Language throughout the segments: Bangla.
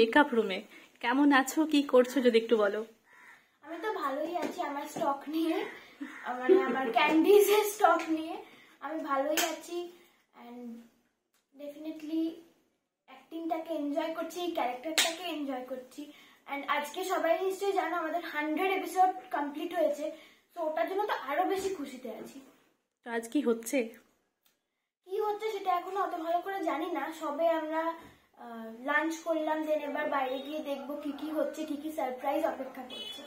মেকআপ রুমে। কেমন আছো, কি করছো যদি একটু বলো। আমি তো ভালোই আছি, আমার স্টক নিয়ে, মানে আমার ক্যান্ডিজের স্টক নিয়ে আমি ভালোই আছি। অ্যান্ড ডেফিনেটলি অ্যাক্টিংটাকে এনজয় করছি, ক্যারেক্টারটাকে এনজয় করছি। অ্যান্ড আজকে সবাই নিশ্চয়ই জানো আমাদের 100 এপিসোড কমপ্লিট হয়েছে, তো ওটার জন্য তো আরো বেশি খুশিতে আছি। তো আজ কি হচ্ছে সেটা এখনো অত ভালো করে জানি না। সবে আমরা লাঞ্চ করলাম, দেন এবার বাইরে গিয়ে দেখবো কি কি হচ্ছে, কি কি সারপ্রাইজ অপেক্ষা করছে।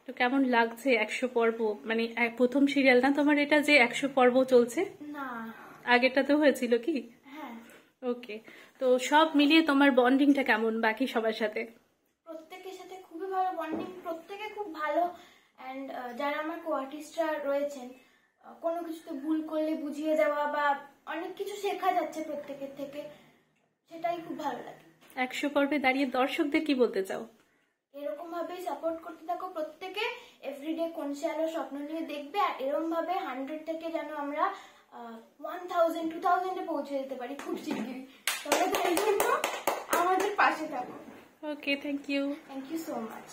তো কেমন লাগছে 100 পর্ব, মানে প্রথম সিরিয়াল না তোমার এটা, যে 100 পর্ব চলছে? না, আগেরটা তো হয়েছিল কি? হ্যাঁ। ওকে, তো সব মিলিয়ে তোমার বন্ডিংটা কেমন বাকি সবার সাথে? প্রত্যেকের সাথে খুবই ভালো বন্ডিং, প্রত্যেকে খুব ভালো। অ্যান্ড যারা আমার কো আর্টিস্টরা রয়েছেন, কোনো কিছুতে ভুল করলে বুঝিয়ে দেওয়া বা অনেক কিছু শেখা যাচ্ছে প্রত্যেকের থেকে, সেটাই খুব ভালো লাগে। 100 পর্বে দাঁড়িয়ে দর্শকদের কি বলতে চাও? এরকম ভাবেই সাপোর্ট করতে থাকো প্রত্যেকে। এভরিডে কোনসে আলো স্বপ্ন নিয়ে দেখবে, আর এরকম ভাবে 100 থেকে যেন আমরা 1000 2000 এ পৌঁছে যেতে পারি খুব শিগগিরই। তবে তাই জন্য আমাদের পাশে থাকো। ওকে, থ্যাংক ইউ সো মাচ।